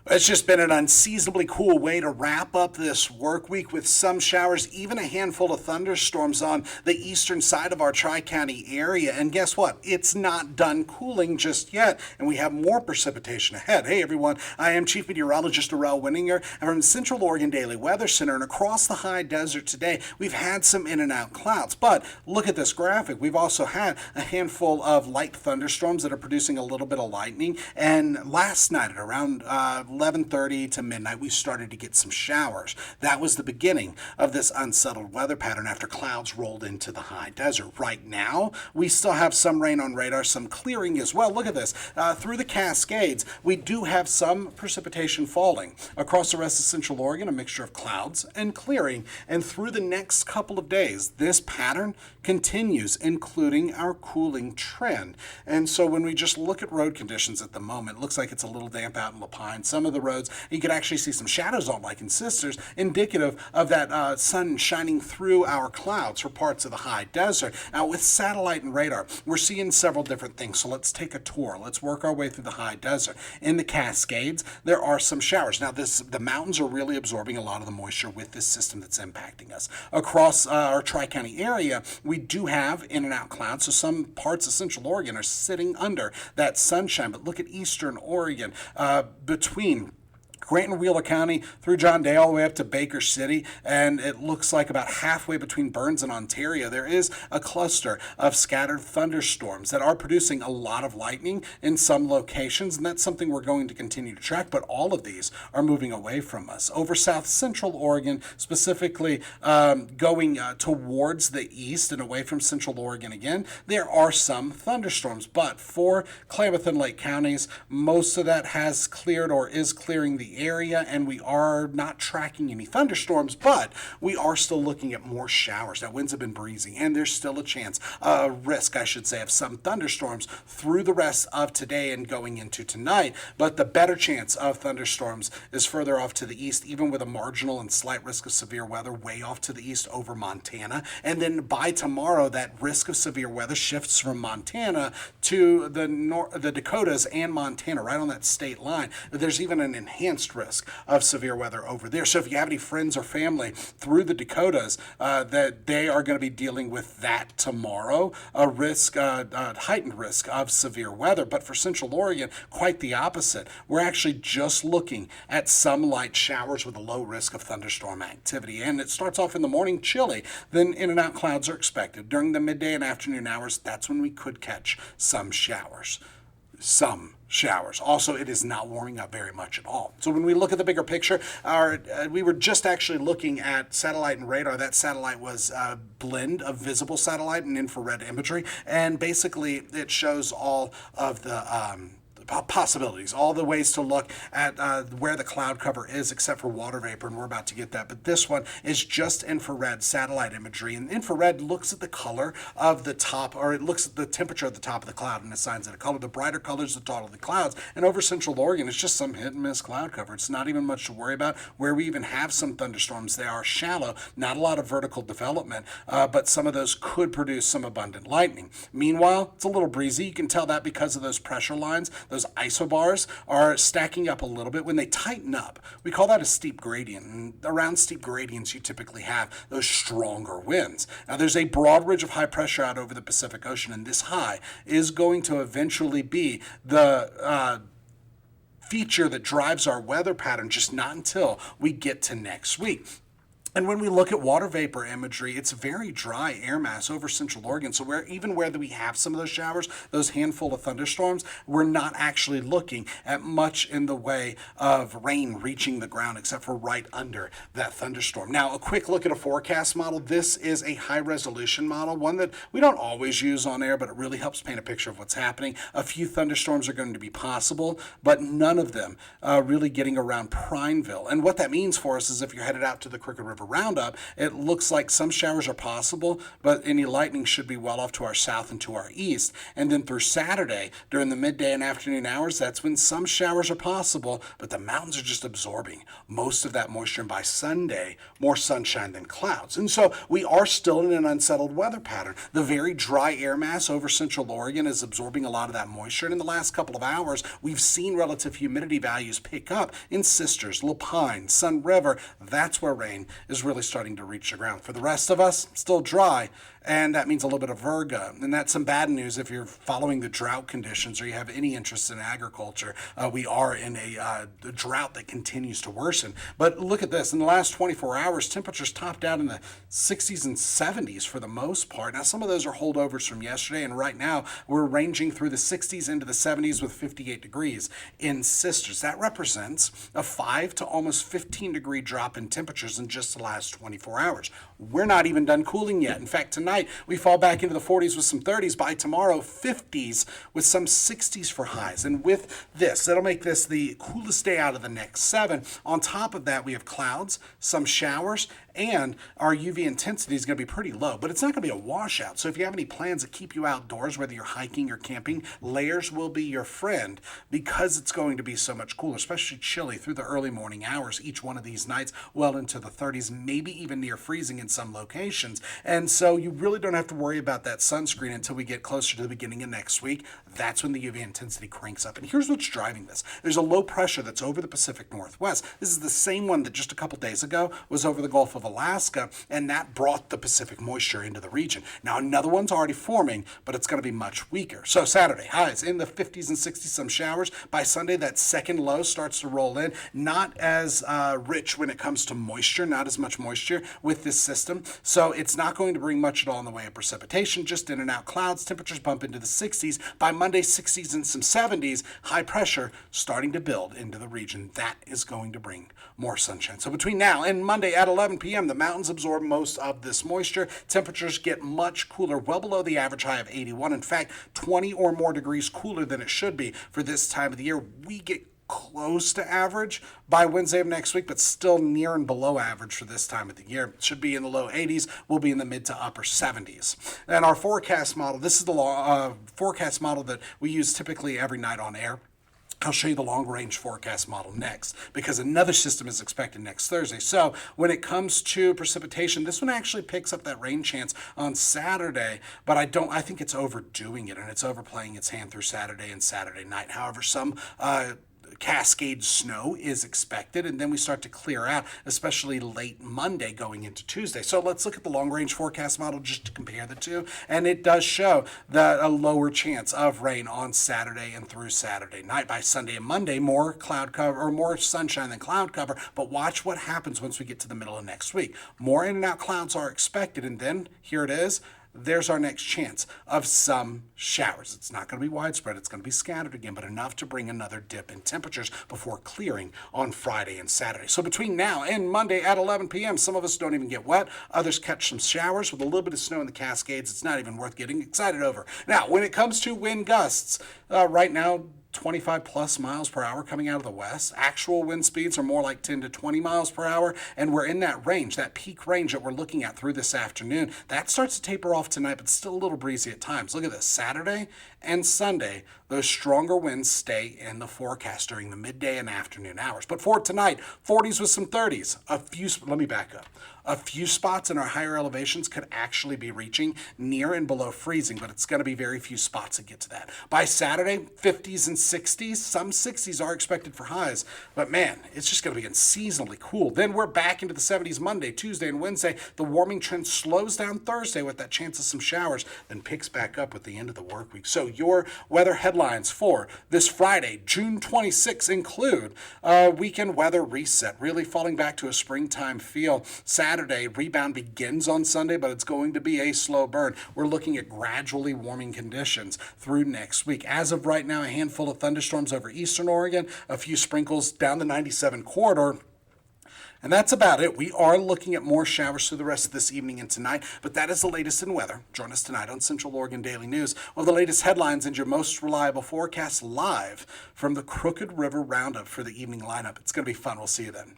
It's just been an unseasonably cool way to wrap up this work week with some showers, even a handful of thunderstorms on the eastern side of our Tri-County area. And guess what? It's not done cooling just yet, and we have more precipitation ahead. Hey everyone, I am Chief Meteorologist Darrell Winninger, and from the Central Oregon Daily Weather Center, and across the high desert today, we've had some in and out clouds. But look at this graphic. We've also had a handful of light thunderstorms that are producing a little bit of lightning, and last night at around 11:30 to midnight, we started to get some showers. That was the beginning of this unsettled weather pattern after clouds rolled into the high desert. Right now, we still have some rain on radar, some clearing as well. Look at this. Through the Cascades, we do have some precipitation falling. Across the rest of Central Oregon, a mixture of clouds and clearing. And through the next couple of days, this pattern continues, including our cooling trend. And so when we just look at road conditions at the moment, it looks like it's a little damp out in La Pine. Some of the roads, you could actually see some shadows on Lake and Sisters, indicative of that sun shining through our clouds for parts of the high desert. Now, with satellite and radar, we're seeing several different things. So let's take a tour. Let's work our way through the high desert. In the Cascades, there are some showers. Now, the mountains are really absorbing a lot of the moisture with this system that's impacting us. Across our Tri-County area, we do have in and out clouds. So some parts of Central Oregon are sitting under that sunshine. But look at eastern Oregon, between Grant and Wheeler County through John Day all the way up to Baker City, and it looks like about halfway between Burns and Ontario there is a cluster of scattered thunderstorms that are producing a lot of lightning in some locations, and that's something we're going to continue to track. But all of these are moving away from us. Over south central Oregon, specifically going towards the east and away from Central Oregon again, there are some thunderstorms. But for Klamath and Lake counties, most of that has cleared or is clearing the area, and we are not tracking any thunderstorms, but we are still looking at more showers. Now, winds have been breezy, and there's still a chance, a risk, I should say, of some thunderstorms through the rest of today and going into tonight. But the better chance of thunderstorms is further off to the east, even with a marginal and slight risk of severe weather way off to the east over Montana. And then by tomorrow, that risk of severe weather shifts from Montana to the Dakotas and Montana, right on that state line. There's even an enhanced risk of severe weather over there. So if you have any friends or family through the Dakotas, that they are going to be dealing with that tomorrow, a risk, heightened risk of severe weather. But for Central Oregon, quite the opposite. We're actually just looking at some light showers with a low risk of thunderstorm activity. And it starts off in the morning chilly, then in and out clouds are expected. During the midday and afternoon hours, that's when we could catch some showers. Also, it is not warming up very much at all. So when we look at the bigger picture, we were just actually looking at satellite and radar. That satellite was a blend of visible satellite and infrared imagery, and basically it shows all of the possibilities, all the ways to look at where the cloud cover is, except for water vapor, and we're about to get that. But this one is just infrared satellite imagery, and infrared looks at the color of the top, or it looks at the temperature at the top of the cloud and assigns it a color. The brighter colors the taller the clouds, and over Central Oregon, it's just some hit and miss cloud cover. It's not even much to worry about. Where we even have some thunderstorms, they are shallow, not a lot of vertical development, but some of those could produce some abundant lightning. Meanwhile, it's a little breezy. You can tell that because of those pressure lines. Those isobars are stacking up a little bit. When they tighten up, we call that a steep gradient. And around steep gradients, you typically have those stronger winds. Now, there's a broad ridge of high pressure out over the Pacific Ocean, and this high is going to eventually be the feature that drives our weather pattern, just not until we get to next week. And when we look at water vapor imagery, it's very dry air mass over Central Oregon. So even where we have some of those showers, those handful of thunderstorms, we're not actually looking at much in the way of rain reaching the ground, except for right under that thunderstorm. Now, a quick look at a forecast model. This is a high-resolution model, one that we don't always use on air, but it really helps paint a picture of what's happening. A few thunderstorms are going to be possible, but none of them really getting around Prineville. And what that means for us is if you're headed out to the Crooked River River Roundup, it looks like some showers are possible, but any lightning should be well off to our south and to our east. And then through Saturday, during the midday and afternoon hours, that's when some showers are possible, but the mountains are just absorbing most of that moisture. And by Sunday, more sunshine than clouds. And so we are still in an unsettled weather pattern. The very dry air mass over central Oregon is absorbing a lot of that moisture. And in the last couple of hours, we've seen relative humidity values pick up in Sisters, Lapine, Sun River. That's where rain is really starting to reach the ground. For the rest of us, still dry. And that means a little bit of virga. And that's some bad news if you're following the drought conditions or you have any interest in agriculture. We are in a drought that continues to worsen. But look at this. In the last 24 hours, temperatures topped out in the 60s and 70s for the most part. Now, some of those are holdovers from yesterday. And right now, we're ranging through the 60s into the 70s with 58 degrees in Sisters. That represents a 5 to almost 15 degree drop in temperatures in just the last 24 hours. We're not even done cooling yet. In fact, tonight, we fall back into the 40s with some 30s. By tomorrow, 50s with some 60s for highs. And with this, that'll make this the coolest day out of the next 7. On top of that, we have clouds, some showers, and our UV intensity is going to be pretty low, but it's not going to be a washout. So if you have any plans that keep you outdoors, whether you're hiking or camping, layers will be your friend because it's going to be so much cooler, especially chilly through the early morning hours, each one of these nights well into the 30s, maybe even near freezing in some locations. And so you really don't have to worry about that sunscreen until we get closer to the beginning of next week. That's when the UV intensity cranks up. And here's what's driving this. There's a low pressure that's over the Pacific Northwest. This is the same one that just a couple days ago was over the Gulf of Alaska, and that brought the Pacific moisture into the region. Now another one's already forming, but it's going to be much weaker. So Saturday, highs in the 50s and 60s, some showers. By Sunday, that second low starts to roll in. Not as rich when it comes to moisture, not as much moisture with this system. So it's not going to bring much at all in the way of precipitation, just in and out clouds. Temperatures bump into the 60s. By Monday, 60s and some 70s, high pressure starting to build into the region. That is going to bring more sunshine. So between now and Monday at 11 p.m., the mountains absorb most of this moisture. Temperatures get much cooler, well below the average high of 81. In fact, 20 or more degrees cooler than it should be for this time of the year. We get close to average by Wednesday of next week, but still near and below average for this time of the year. It should be in the low 80s. We'll be in the mid to upper 70s. And our forecast model, this is the forecast model that we use typically every night on air. I'll show you the long-range forecast model next because another system is expected next Thursday. So when it comes to precipitation, this one actually picks up that rain chance on Saturday, but I think it's overdoing it and it's overplaying its hand through Saturday and Saturday night. However, some cascade snow is expected, and then we start to clear out, especially late Monday going into Tuesday. So let's look at the long-range forecast model just to compare the two, and it does show that a lower chance of rain on Saturday and through Saturday night. By Sunday and Monday, more cloud cover or more sunshine than cloud cover, but watch what happens once we get to the middle of next week. More in and out clouds are expected, and then here it is. There's our next chance of some showers. It's not going to be widespread. It's going to be scattered again, but enough to bring another dip in temperatures before clearing on Friday and Saturday. So between now and Monday at 11 p.m., some of us don't even get wet. Others catch some showers with a little bit of snow in the Cascades. It's not even worth getting excited over. Now, when it comes to wind gusts, right now, 25 plus miles per hour coming out of the west. Actual wind speeds are more like 10 to 20 miles per hour, and we're in that range, that peak range that we're looking at through this afternoon. That starts to taper off tonight, but still a little breezy at times. Look at this, Saturday and Sunday, those stronger winds stay in the forecast during the midday and afternoon hours. But for tonight, 40s with some 30s. Let me back up. A few spots in our higher elevations could actually be reaching near and below freezing, but it's going to be very few spots that get to that. By Saturday, 50s and 60s. Some 60s are expected for highs, but man, it's just going to be unseasonably cool. Then we're back into the 70s Monday, Tuesday, and Wednesday. The warming trend slows down Thursday with that chance of some showers, then picks back up with the end of the work week. So your weather headlines for this Friday, June 26, include weekend weather reset, really falling back to a springtime feel. Saturday, rebound begins on Sunday, but it's going to be a slow burn. We're looking at gradually warming conditions through next week. As of right now, a handful of thunderstorms over eastern Oregon, a few sprinkles down the 97 corridor. And that's about it. We are looking at more showers through the rest of this evening and tonight, but that is the latest in weather. Join us tonight on Central Oregon Daily News with the latest headlines and your most reliable forecast live from the Crooked River Roundup for the evening lineup. It's going to be fun. We'll see you then.